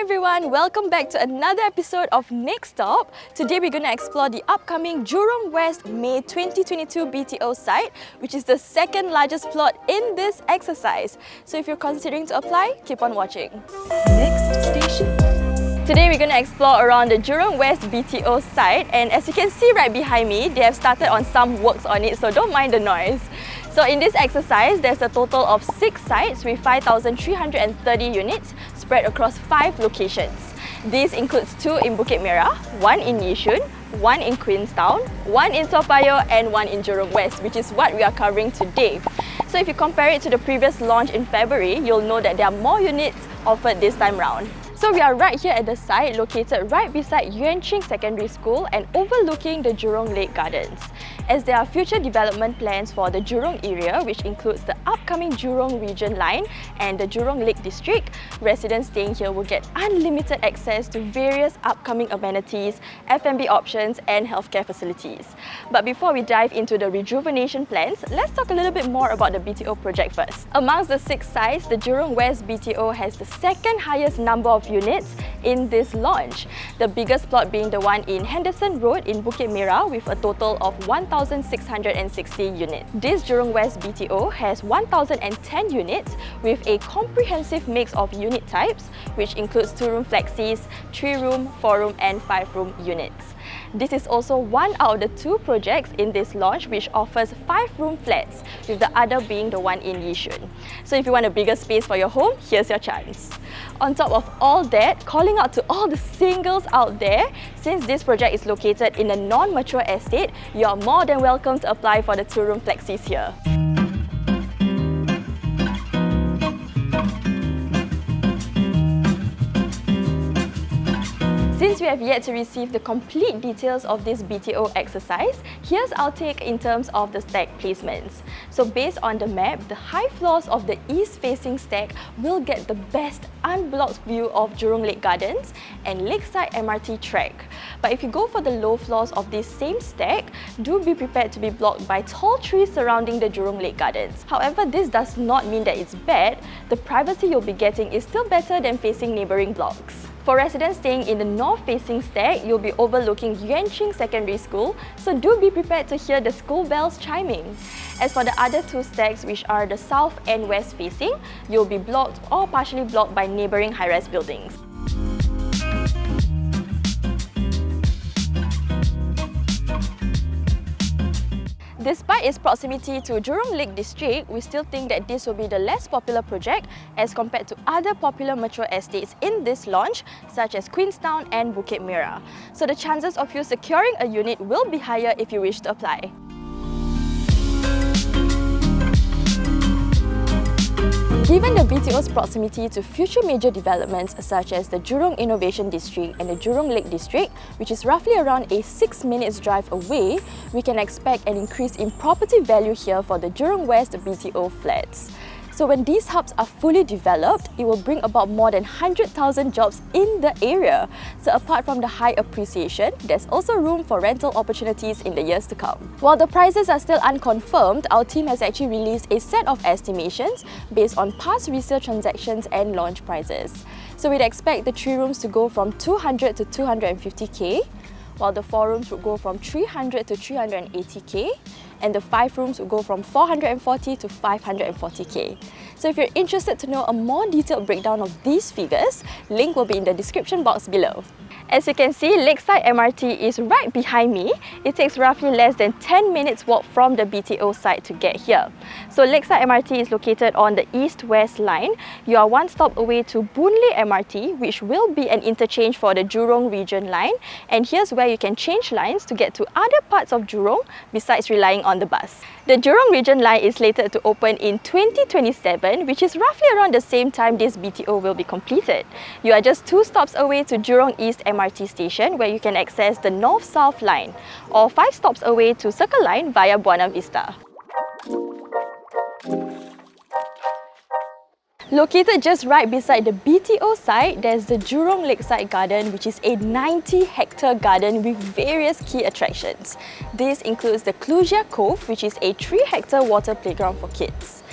everyone, welcome back to another episode of Next Stop. Today we're going to explore the upcoming Jurong West May 2022 BTO site, which is the second largest plot in this exercise. So if you're considering to apply, keep on watching. Next station. Today we're going to explore around the Jurong West BTO site, and as you can see right behind me, they have started on some works on it, so don't mind the noise. So in this exercise, there's a total of 6 sites with 5,330 units spread across 5 locations. This includes 2 in Bukit Merah, 1 in Yishun, 1 in Queenstown, 1 in Toa Payoh and 1 in Jurong West, which is what we are covering today. So if you compare it to the previous launch in February, you'll know that there are more units offered this time round. So we are right here at the site located right beside Yuan Ching Secondary School and overlooking the Jurong Lake Gardens. As there are future development plans for the Jurong area, which includes the upcoming Jurong Region line and the Jurong Lake District, residents staying here will get unlimited access to various upcoming amenities, F&B options and healthcare facilities. But before we dive into the rejuvenation plans, let's talk a little bit more about the BTO project first. Amongst the 6 sites, the Jurong West BTO has the second highest number of units in this launch. The biggest plot being the one in Henderson Road in Bukit Merah with a total of 1,660 units. This Jurong West BTO has 1,010 units with a comprehensive mix of unit types, which includes 2-room flexis, 3-room, 4-room and 5-room units. This is also one out of the 2 projects in this launch which offers 5-room flats, with the other being the one in Yishun. So if you want a bigger space for your home, here's your chance. On top of all that, calling out to all the singles out there, since this project is located in a non-mature estate, you are more than welcome to apply for the 2-room flexis here. Since we have yet to receive the complete details of this BTO exercise, here's our take in terms of the stack placements. So based on the map, the high floors of the east-facing stack will get the best unblocked view of Jurong Lake Gardens and Lakeside MRT track. But if you go for the low floors of this same stack, do be prepared to be blocked by tall trees surrounding the Jurong Lake Gardens. However, this does not mean that it's bad. The privacy you'll be getting is still better than facing neighbouring blocks. For residents staying in the north-facing stack, you'll be overlooking Yuan Ching Secondary School, so do be prepared to hear the school bells chiming. As for the other 2 stacks, which are the south and west-facing, you'll be blocked or partially blocked by neighbouring high-rise buildings. Despite its proximity to Jurong Lake District, we still think that this will be the less popular project as compared to other popular mature estates in this launch, such as Queenstown and Bukit Merah. So the chances of you securing a unit will be higher if you wish to apply. Given the BTO's proximity to future major developments such as the Jurong Innovation District and the Jurong Lake District, which is roughly around a 6 minutes drive away, we can expect an increase in property value here for the Jurong West BTO flats. So when these hubs are fully developed, it will bring about more than 100,000 jobs in the area. So apart from the high appreciation, there's also room for rental opportunities in the years to come. While the prices are still unconfirmed, our team has actually released a set of estimations based on past resale transactions and launch prices. So we'd expect the 3 rooms to go from 200 to 250k, while the 4 rooms would go from 300 to 380k, and the 5 rooms will go from 440 to 540k. So if you're interested to know a more detailed breakdown of these figures, link will be in the description box below. As you can see, Lakeside MRT is right behind me. It takes roughly less than 10 minutes walk from the BTO site to get here. So Lakeside MRT is located on the east-west line. You are 1 stop away to Boon Lay MRT, which will be an interchange for the Jurong Region line. And here's where you can change lines to get to other parts of Jurong besides relying on the bus. The Jurong Region line is slated to open in 2027, which is roughly around the same time this BTO will be completed. You are just 2 stops away to Jurong East MRT station, where you can access the North-South line, or 5 stops away to Circle Line via Buona Vista. Located just right beside the BTO site, there's the Jurong Lakeside Garden, which is a 90-hectare garden with various key attractions. This includes the Clusia Cove, which is a 3-hectare water playground for kids.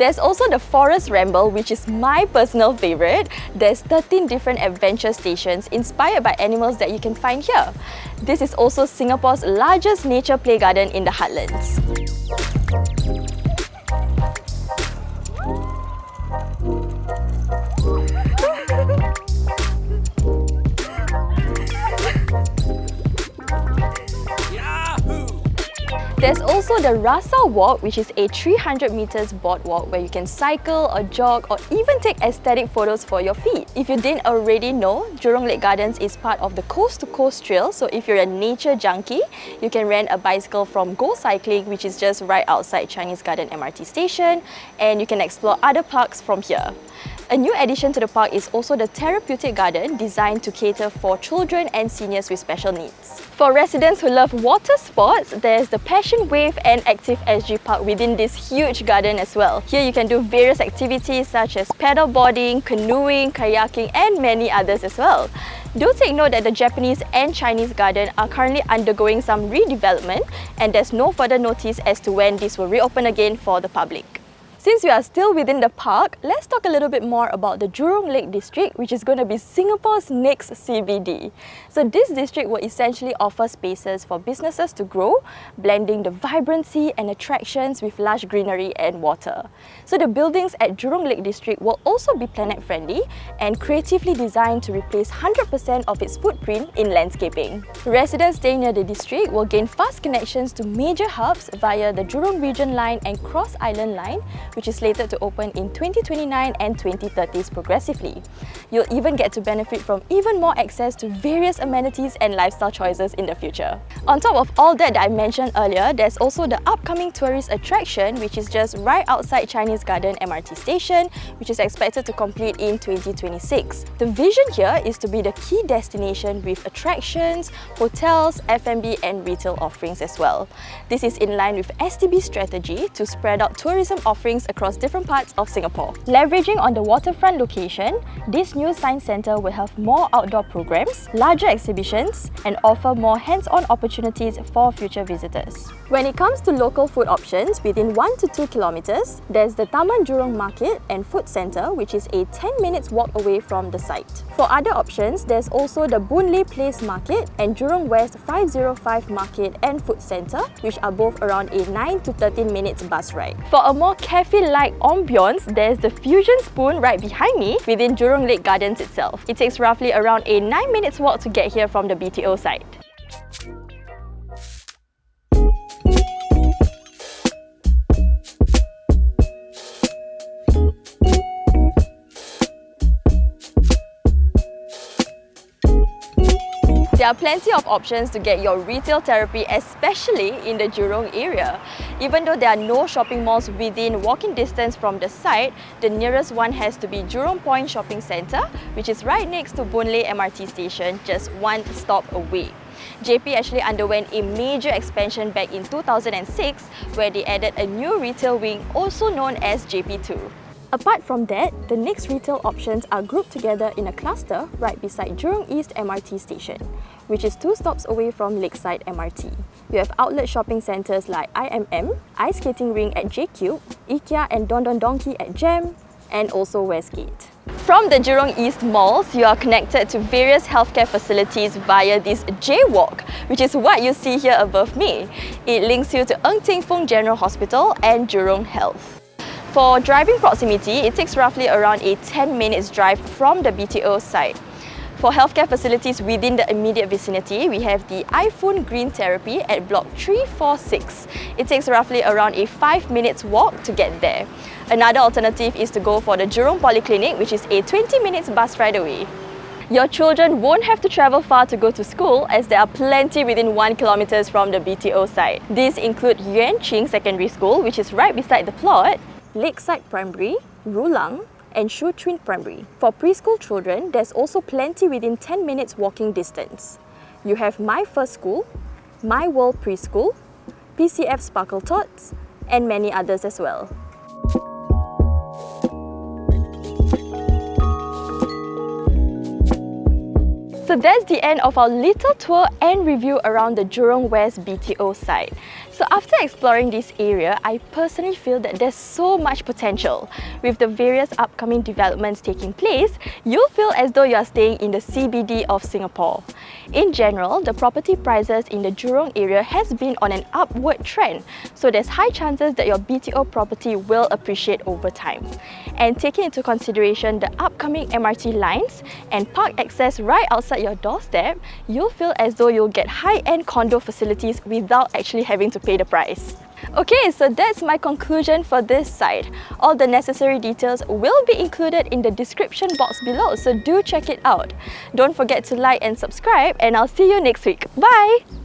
There's also the Forest Ramble, which is my personal favourite. There's 13 different adventure stations inspired by animals that you can find here. This is also Singapore's largest nature play garden in the heartlands. There's also the Rasa Walk, which is a 300 meters boardwalk where you can cycle or jog or even take aesthetic photos for your feed. If you didn't already know, Jurong Lake Gardens is part of the Coast to Coast Trail, so if you're a nature junkie, you can rent a bicycle from Go Cycling, which is just right outside Chinese Garden MRT station, and you can explore other parks from here. A new addition to the park is also the Therapeutic Garden, designed to cater for children and seniors with special needs. For residents who love water sports, there's the Passion Wave and Active SG Park within this huge garden as well. Here you can do various activities such as paddleboarding, canoeing, kayaking and many others as well. Do take note that the Japanese and Chinese garden are currently undergoing some redevelopment, and there's no further notice as to when this will reopen again for the public. Since we are still within the park, let's talk a little bit more about the Jurong Lake District, which is going to be Singapore's next CBD. So this district will essentially offer spaces for businesses to grow, blending the vibrancy and attractions with lush greenery and water. So the buildings at Jurong Lake District will also be planet-friendly and creatively designed to replace 100% of its footprint in landscaping. Residents staying near the district will gain fast connections to major hubs via the Jurong Region line and Cross Island line, which is slated to open in 2029 and 2030s progressively. You'll even get to benefit from even more access to various amenities and lifestyle choices in the future. On top of all that I mentioned earlier, there's also the upcoming tourist attraction, which is just right outside Chinese Garden MRT station, which is expected to complete in 2026. The vision here is to be the key destination with attractions, hotels, F&B and retail offerings as well. This is in line with STB's strategy to spread out tourism offerings across different parts of Singapore. Leveraging on the waterfront location, this new science centre will have more outdoor programs, larger exhibitions, and offer more hands-on opportunities for future visitors. When it comes to local food options, within 1 to 2 kilometres, there's the Taman Jurong Market and Food Centre, which is a 10 minutes walk away from the site. For other options, there's also the Boon Lay Place Market and Jurong West 505 Market and Food Centre, which are both around a 9 to 13 minutes bus ride. For a more cafe-like ambience, there's the Fusion Spoon right behind me within Jurong Lake Gardens itself. It takes roughly around a 9 minutes walk to get here from the BTO site. There are plenty of options to get your retail therapy, especially in the Jurong area. Even though there are no shopping malls within walking distance from the site, the nearest one has to be Jurong Point Shopping Centre, which is right next to Boon Lay MRT station, just one stop away. JP actually underwent a major expansion back in 2006, where they added a new retail wing, also known as JP2. Apart from that, the next retail options are grouped together in a cluster right beside Jurong East MRT station, which is 2 stops away from Lakeside MRT. You have outlet shopping centres like IMM, Ice Skating Ring at JCube, IKEA and Don Don Donki at GEM, and also Westgate. From the Jurong East malls, you are connected to various healthcare facilities via this J-Walk, which is what you see here above me. It links you to Ng Teng Fong General Hospital and Jurong Health. For driving proximity, it takes roughly around a 10 minutes drive from the BTO site. For healthcare facilities within the immediate vicinity, we have the iPhone Green Therapy at Block 346. It takes roughly around a 5 minutes walk to get there. Another alternative is to go for the Jurong Polyclinic, which is a 20 minutes bus ride away. Your children won't have to travel far to go to school, as there are plenty within 1 kilometre from the BTO site. These include Yuan Ching Secondary School, which is right beside the plot, Lakeside Primary, Rulang, and Shu Chuin Primary. For preschool children, there's also plenty within 10 minutes walking distance. You have My First School, My World Preschool, PCF Sparkle Tots, and many others as well. So that's the end of our little tour and review around the Jurong West BTO site. So after exploring this area, I personally feel that there's so much potential. With the various upcoming developments taking place, you'll feel as though you're staying in the CBD of Singapore. In general, the property prices in the Jurong area has been on an upward trend, so there's high chances that your BTO property will appreciate over time. And taking into consideration the upcoming MRT lines and park access right outside your doorstep, you'll feel as though you'll get high-end condo facilities without actually having to pay the price. Okay, so that's my conclusion for this site. All the necessary details will be included in the description box below, so do check it out. Don't forget to like and subscribe, and I'll see you next week. Bye!